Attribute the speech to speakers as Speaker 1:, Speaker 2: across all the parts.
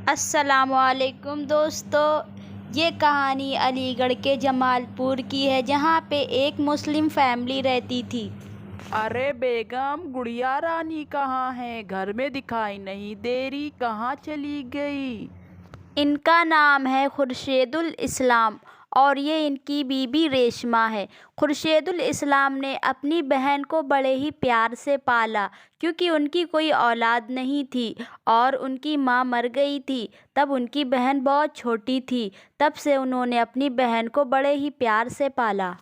Speaker 1: अस्सलामुअलैकुम दोस्तों, ये कहानी अलीगढ़ के जमालपुर की है जहाँ पे एक मुस्लिम फैमिली रहती थी।
Speaker 2: अरे बेगम, गुड़िया रानी कहाँ है? घर में दिखाई नहीं दे रही, कहाँ चली गई?
Speaker 1: इनका नाम है खुर्शीदुल इस्लाम और ये इनकी बीबी रेशमा है। खुर्शीदुल इस्लाम ने अपनी बहन को बड़े ही प्यार से पाला क्योंकि उनकी कोई औलाद नहीं थी और उनकी माँ मर गई थी। तब उनकी बहन बहुत छोटी थी, तब से उन्होंने अपनी बहन को बड़े ही प्यार से पाला।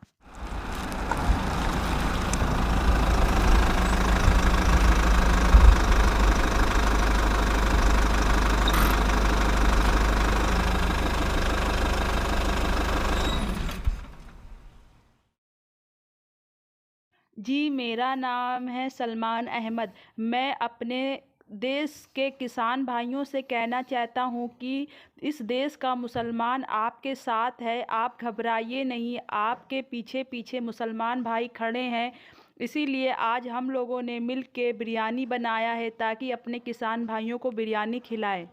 Speaker 2: जी, मेरा नाम है सलमान अहमद। मैं अपने देश के किसान भाइयों से कहना चाहता हूँ कि इस देश का मुसलमान आपके साथ है। आप घबराइए नहीं, आपके पीछे पीछे मुसलमान भाई खड़े हैं। इसीलिए आज हम लोगों ने मिल के बिरयानी बनाया है ताकि अपने किसान भाइयों को बिरयानी खिलाएं।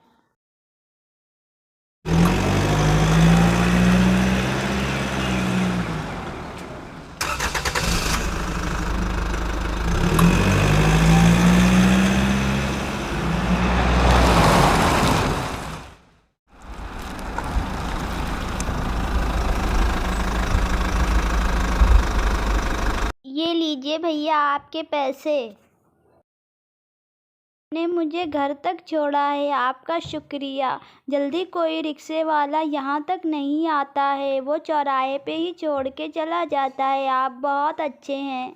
Speaker 1: ये लीजिए भैया आपके पैसे। ने मुझे घर तक छोड़ा है, आपका शुक्रिया। जल्दी कोई रिक्शे वाला यहाँ तक नहीं आता है, वो चौराहे पे ही छोड़ के चला जाता है। आप बहुत अच्छे हैं।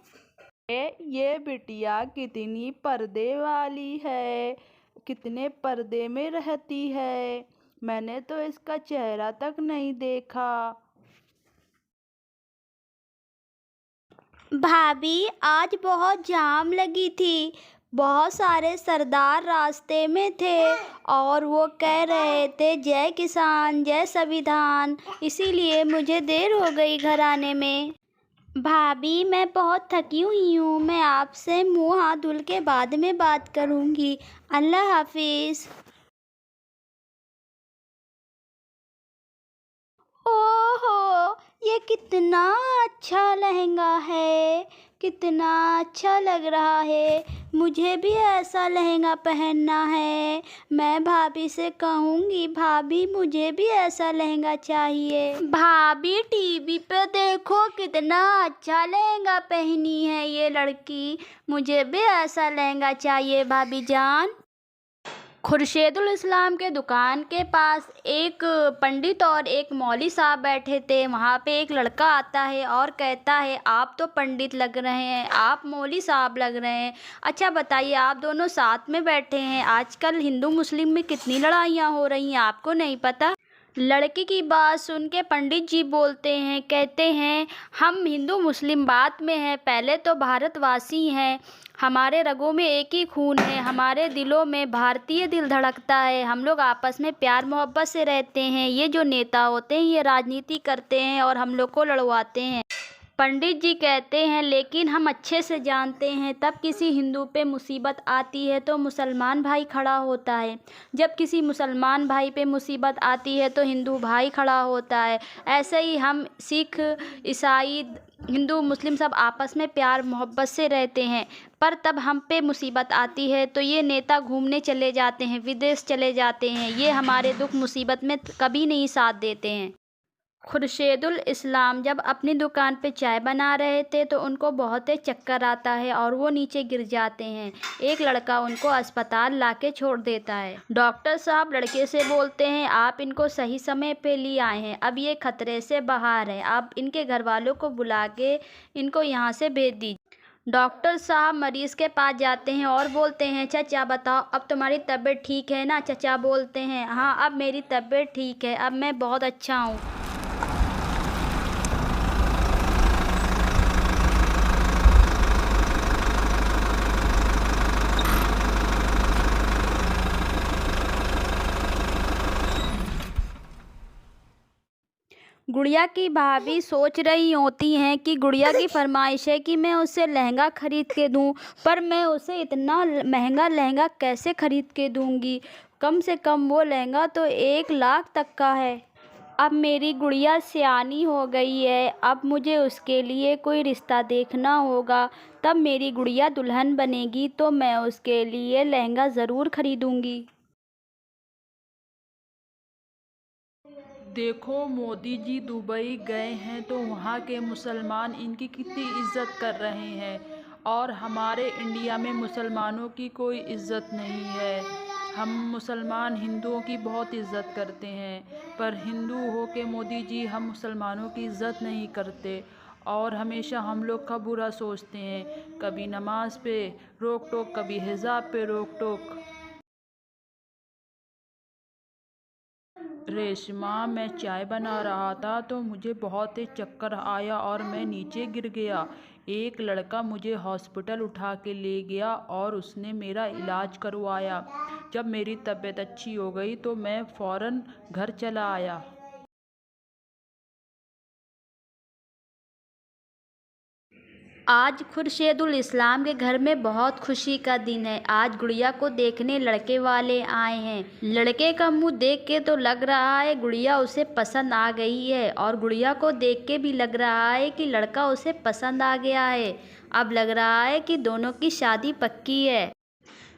Speaker 2: ये बिटिया कितनी पर्दे वाली है, कितने पर्दे में रहती है। मैंने तो इसका चेहरा तक नहीं देखा।
Speaker 1: भाभी आज बहुत जाम लगी थी, बहुत सारे सरदार रास्ते में थे और वो कह रहे थे जय किसान जय संविधान, इसीलिए मुझे देर हो गई घर आने में। भाभी मैं बहुत थकी हुई हूँ, मैं आपसे मुंह हाथ धुल के बाद में बात करूँगी। अल्लाह हाफिज। ओहो, ये कितना अच्छा लहंगा है, कितना अच्छा लग रहा है। मुझे भी ऐसा लहंगा पहनना है। मैं भाभी से कहूँगी भाभी मुझे भी ऐसा लहंगा चाहिए। भाभी टीवी पे देखो कितना अच्छा लहंगा पहनी है ये लड़की, मुझे भी ऐसा लहंगा चाहिए भाभी जान। खुर्शीदुल इस्लाम के दुकान के पास एक पंडित और एक मौली साहब बैठे थे। वहाँ पे एक लड़का आता है और कहता है आप तो पंडित लग रहे हैं, आप मौली साहब लग रहे हैं। अच्छा बताइए, आप दोनों साथ में बैठे हैं, आजकल हिंदू मुस्लिम में कितनी लड़ाइयाँ हो रही हैं, आपको नहीं पता? लड़के की बात सुन के पंडित जी बोलते हैं, कहते हैं हम हिंदू मुस्लिम बात में हैं, पहले तो भारतवासी हैं, हमारे रगों में एक ही खून है, हमारे दिलों में भारतीय दिल धड़कता है, हम लोग आपस में प्यार मोहब्बत से रहते हैं। ये जो नेता होते हैं ये राजनीति करते हैं और हम लोग को लड़वाते हैं। पंडित जी कहते हैं लेकिन हम अच्छे से जानते हैं तब किसी हिंदू पे मुसीबत आती है तो मुसलमान भाई खड़ा होता है, जब किसी मुसलमान भाई पे मुसीबत आती है तो हिंदू भाई खड़ा होता है। ऐसे ही हम सिख ईसाई हिंदू मुस्लिम सब आपस में प्यार मोहब्बत से रहते हैं, पर तब हम पे मुसीबत आती है तो ये नेता घूमने चले जाते हैं, विदेश चले जाते हैं, ये हमारे दुख मुसीबत में कभी नहीं साथ देते हैं। खुर्शीदुल इस्लाम जब अपनी दुकान पे चाय बना रहे थे तो उनको बहुत ही चक्कर आता है और वो नीचे गिर जाते हैं। एक लड़का उनको अस्पताल लाके छोड़ देता है। डॉक्टर साहब लड़के से बोलते हैं आप इनको सही समय पे ले आए हैं, अब ये खतरे से बाहर है, आप इनके घर वालों को बुला के इनको यहाँ से भेज दीजिए। डॉक्टर साहब मरीज के पास जाते हैं और बोलते हैं चचा बताओ अब तुम्हारी तबीयत ठीक है ना? चचा बोलते हैं हाँ अब मेरी तबीयत ठीक है, अब मैं बहुत अच्छा हूँ। गुड़िया की भाभी सोच रही होती हैं कि गुड़िया की फरमाइश है कि मैं उसे लहंगा खरीद के दूं, पर मैं उसे इतना महंगा लहंगा कैसे खरीद के दूंगी। कम से कम वो लहंगा तो 1 लाख तक का है। अब मेरी गुड़िया सयानी हो गई है, अब मुझे उसके लिए कोई रिश्ता देखना होगा। तब मेरी गुड़िया दुल्हन बनेगी तो मैं उसके लिए लहंगा ज़रूर खरीदूंगी।
Speaker 2: देखो मोदी जी दुबई गए हैं तो वहाँ के मुसलमान इनकी कितनी इज्जत कर रहे हैं, और हमारे इंडिया में मुसलमानों की कोई इज्जत नहीं है। हम मुसलमान हिंदुओं की बहुत इज्जत करते हैं, पर हिंदू हो के मोदी जी हम मुसलमानों की इज्जत नहीं करते और हमेशा हम लोग का बुरा सोचते हैं। कभी नमाज पे रोक टोक, कभी हिजाब पे रोक टोक। रेशमा, मैं चाय बना रहा था तो मुझे बहुत तेज चक्कर आया और मैं नीचे गिर गया। एक लड़का मुझे हॉस्पिटल उठा के ले गया और उसने मेरा इलाज करवाया। जब मेरी तबीयत अच्छी हो गई तो मैं फ़ौरन घर चला आया।
Speaker 1: आज खुर्शीदुल इस्लाम के घर में बहुत खुशी का दिन है। आज गुड़िया को देखने लड़के वाले आए हैं। लड़के का मुंह देख के तो लग रहा है गुड़िया उसे पसंद आ गई है, और गुड़िया को देख के भी लग रहा है कि लड़का उसे पसंद आ गया है। अब लग रहा है कि दोनों की शादी पक्की है।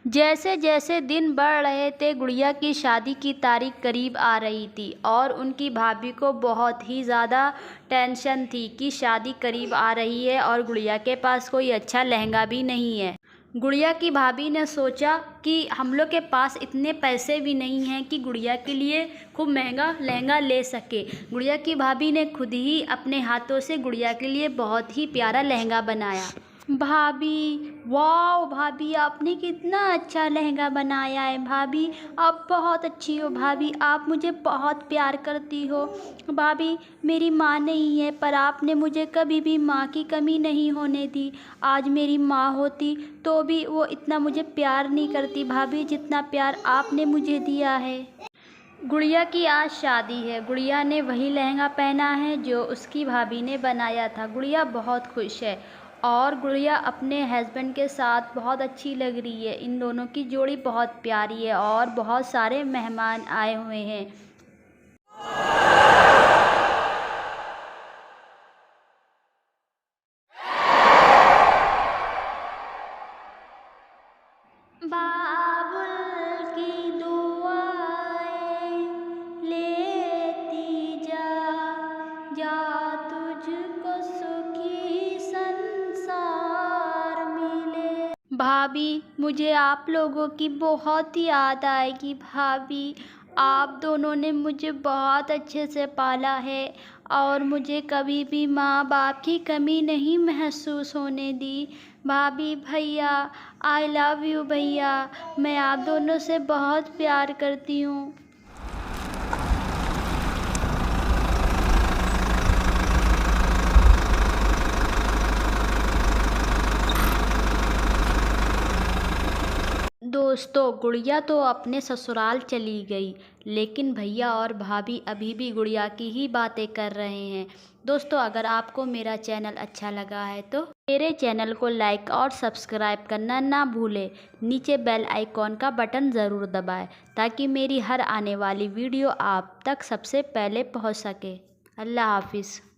Speaker 1: जैसे जैसे दिन बढ़ रहे थे, गुड़िया की शादी की तारीख करीब आ रही थी और उनकी भाभी को बहुत ही ज़्यादा टेंशन थी कि शादी करीब आ रही है और गुड़िया के पास कोई अच्छा लहंगा भी नहीं है। गुड़िया की भाभी ने सोचा कि हम लोग के पास इतने पैसे भी नहीं हैं कि गुड़िया के लिए खूब महंगा लहंगा ले सके। गुड़िया की भाभी ने खुद ही अपने हाथों से गुड़िया के लिए बहुत ही प्यारा लहंगा बनाया। भाभी, वाह भाभी, आपने कितना अच्छा लहंगा बनाया है। भाभी, आप बहुत अच्छी हो। भाभी, आप मुझे बहुत प्यार करती हो। भाभी, मेरी माँ नहीं है पर आपने मुझे कभी भी माँ की कमी नहीं होने दी। आज मेरी माँ होती तो भी वो इतना मुझे प्यार नहीं करती भाभी जितना प्यार आपने मुझे दिया है। गुड़िया की आज शादी है। गुड़िया ने वही लहंगा पहना है जो उसकी भाभी ने बनाया था। गुड़िया बहुत खुश है और गुड़िया अपने हस्बैंड के साथ बहुत अच्छी लग रही है। इन दोनों की जोड़ी बहुत प्यारी है और बहुत सारे मेहमान आए हुए हैं। बाबुल की दुआएं लेती जा, जा तुझको सुखी संसार मिले। भाभी, मुझे आप लोगों की बहुत ही याद आएगी। भाभी, आप दोनों ने मुझे बहुत अच्छे से पाला है और मुझे कभी भी माँ बाप की कमी नहीं महसूस होने दी। भाभी, भैया, आई लव यू भैया। मैं आप दोनों से बहुत प्यार करती हूँ। दोस्तों, गुड़िया तो अपने ससुराल चली गई, लेकिन भैया और भाभी अभी भी गुड़िया की ही बातें कर रहे हैं। दोस्तों, अगर आपको मेरा चैनल अच्छा लगा है तो मेरे चैनल को लाइक और सब्सक्राइब करना ना भूलें। नीचे बेल आइकॉन का बटन ज़रूर दबाएं ताकि मेरी हर आने वाली वीडियो आप तक सबसे पहले पहुंच सके। अल्लाह हाफिज़।